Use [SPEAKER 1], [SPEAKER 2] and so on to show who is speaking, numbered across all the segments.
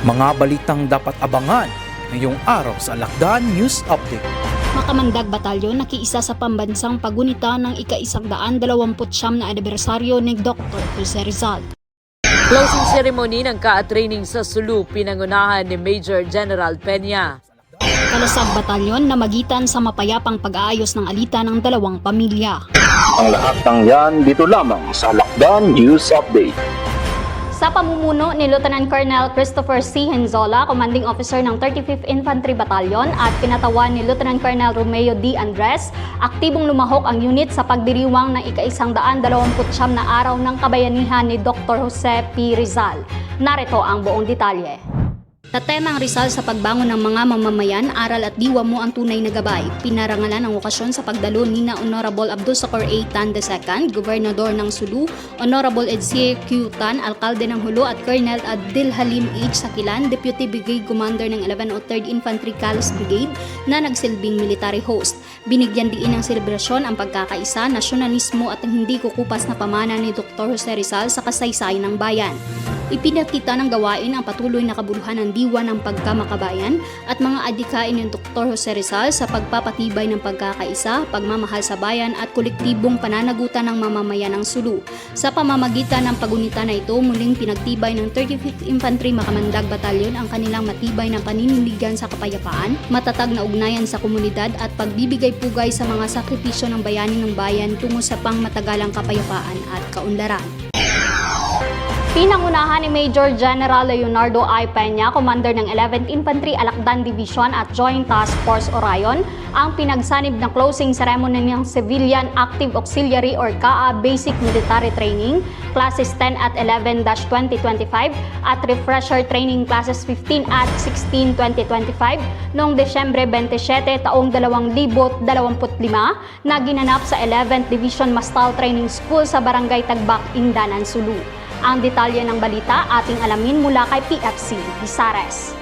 [SPEAKER 1] Mga balitang dapat abangan ngayong araw sa Alakdan News Update.
[SPEAKER 2] Makamandag Batalyon nakiisa sa pambansang pagunita ng ika-129 na anibersaryo ni Dr. Jose Rizal.
[SPEAKER 3] Closing ceremony ng ka-training sa Sulu, pinangunahan ni Major General Peña.
[SPEAKER 2] Kalasag Batalyon na magitan sa mapayapang pag-aayos ng alitan ng dalawang pamilya.
[SPEAKER 4] Ang lahat ng yan dito lamang sa Alakdan News Update.
[SPEAKER 2] Sa pamumuno ni Lieutenant Colonel Christopher C. Henzola, Commanding Officer ng 35th Infantry Battalion at pinatawan ni Lieutenant Colonel Romeo D. Andres, aktibong lumahok ang unit sa pagdiriwang ng ika-129 na araw ng kabayanihan ni Dr. Jose P. Rizal. Narito ang buong detalye. Tatemang Rizal sa pagbangon ng mga mamamayan, aral at diwa mo ang tunay na gabay. Pinarangalan ang okasyon sa pagdalo ni na Honorable Abdul Socor A. Tan II, Gobernador ng Sulu, Honorable Edsir Q. Tan, Alkalde ng Hulo at Colonel Adil Halim H. Sakilan, Deputy Brigade Commander ng 113th Infantry Calos Brigade na nagsilbing military host. Binigyan diin ng selebrasyon ang pagkakaisa, nasyonalismo at ang hindi kukupas na pamana ni Dr. Jose Rizal sa kasaysayan ng bayan. Ipinakita ng gawain ang patuloy na kabuluhan ng diwa ng pagkamakabayan at mga adikain ng Dr. Jose Rizal sa pagpapatibay ng pagkakaisa, pagmamahal sa bayan at kolektibong pananagutan ng mamamayan ng Sulu. Sa pamamagitan ng pagunita na ito, muling pinagtibay ng 35th Infantry Makamandag Batalyon ang kanilang matibay na paninindigan sa kapayapaan, matatag na ugnayan sa komunidad at pagbibigay pugay sa mga sakripisyo ng bayani ng bayan tungo sa pangmatagalang kapayapaan at kaunlaran. Pinangunahan ni Major General Leonardo I. Peña, Commander ng 11th Infantry Alakdan Division at Joint Task Force Orion, ang pinagsanib ng closing ceremony ng Civilian Active Auxiliary or CAA Basic Military Training, Classes 10 at 11-2025 at Refresher Training Classes 15 at 16-2025 noong Desyembre 27 taong 2025 na ginanap sa 11th Division Mastal Training School sa Barangay Tagbak, Indanan, Sulu. Ang detalye ng balita ating alamin mula kay PFC Visares.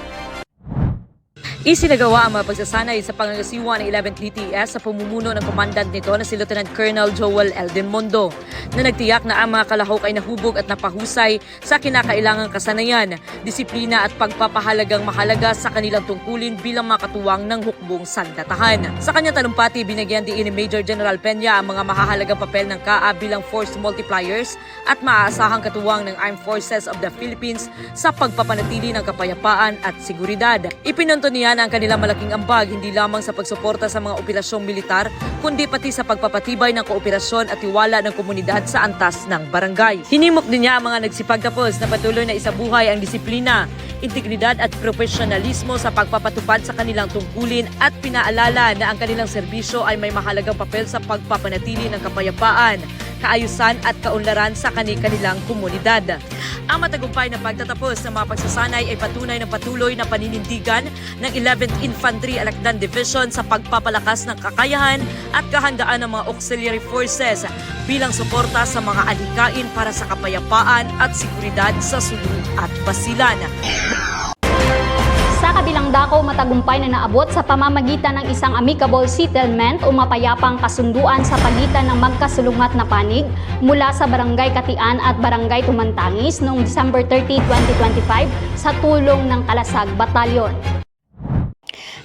[SPEAKER 3] Isinagawa ang mga pagsasanay sa pangangasiwa ng 11th DTS sa pamumuno ng komandant nito na si Lieutenant Colonel Joel L. Demondo na nagtiyak na ang mga kalahok ay nahubog at napahusay sa kinakailangang kasanayan, disiplina at pagpapahalagang mahalaga sa kanilang tungkulin bilang mga katuwang ng hukbong sandatahan. Sa kanyang talumpati, binigyan din ni Major General Peña ang mga mahahalagang papel ng CAA bilang force multipliers at maaasahang katuwang ng Armed Forces of the Philippines sa pagpapanatili ng kapayapaan at seguridad. Ipinunto niya ang kanilang malaking ambag hindi lamang sa pagsuporta sa mga operasyong militar, kundi pati sa pagpapatibay ng kooperasyon at tiwala ng komunidad sa antas ng barangay. Hinimok din niya ang mga nagsipagtapos na patuloy na isabuhay ang disiplina, integridad at profesionalismo sa pagpapatupad sa kanilang tungkulin at pinaalala na ang kanilang serbisyo ay may mahalagang papel sa pagpapanatili ng kapayapaan, kaayusan at kaunlaran sa kanilang komunidad. Ang matagumpay na pagtatapos ng mga pagsasanay ay patunay ng patuloy na paninindigan ng 11th Infantry Alakdan Division sa pagpapalakas ng kakayahan at kahandaan ng mga auxiliary forces bilang suporta sa mga adhikain para sa kapayapaan at seguridad sa Sulu at Basilan.
[SPEAKER 2] Sa kabilang dako, matagumpay na naabot sa pamamagitan ng isang amicable settlement o mapayapang kasunduan sa pagitan ng magkasulungat na panig mula sa Barangay Katian at Barangay Tumantangis noong December 30, 2025 sa tulong ng Kalasag Batalyon.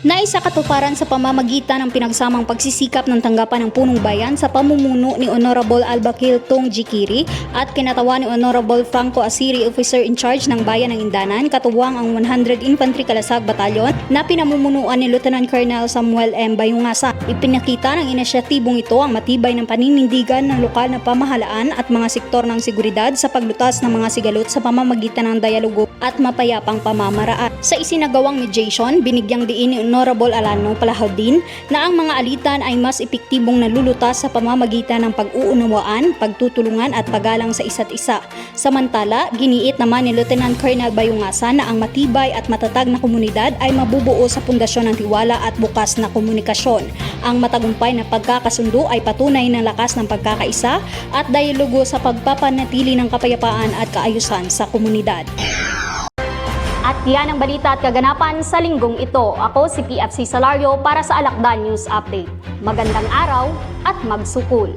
[SPEAKER 2] Naisa katuparan sa pamamagitan ng pinagsamang pagsisikap ng tanggapan ng punong bayan sa pamumuno ni Honorable Albakil Tong Jikiri at kinatawan ni Honorable Franco Asiri, Officer in Charge ng Bayan ng Indanan, katuwang ang 100 Infantry Kalasag Batalyon na pinamumunuan ni Lieutenant Colonel Samuel M. Bayungasa. Ipinakita ng inisyatibong ito ang matibay ng paninindigan ng lokal na pamahalaan at mga sektor ng seguridad sa paglutas ng mga sigalot sa pamamagitan ng dialogo at mapayapang pamamaraan. Sa isinagawang mediation, binigyang diin ni Honorable Alano Palahodin na ang mga alitan ay mas epektibong nalulutas sa pamamagitan ng pag-uunawaan, pagtutulungan at paggalang sa isa't isa. Samantala, giniit naman ni Lieutenant Colonel Bayungasa na ang matibay at matatag na komunidad ay mabubuo sa pundasyon ng tiwala at bukas na komunikasyon. Ang matagumpay na pagkakasundo ay patunay ng lakas ng pagkakaisa at dialogo sa pagpapanatili ng kapayapaan at kaayusan sa komunidad. At yan ang balita at kaganapan sa linggong ito. Ako si PFC Salario para sa Alakdan News Update. Magandang araw at magsukol!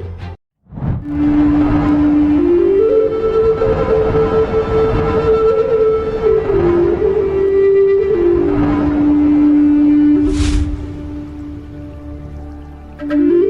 [SPEAKER 2] News.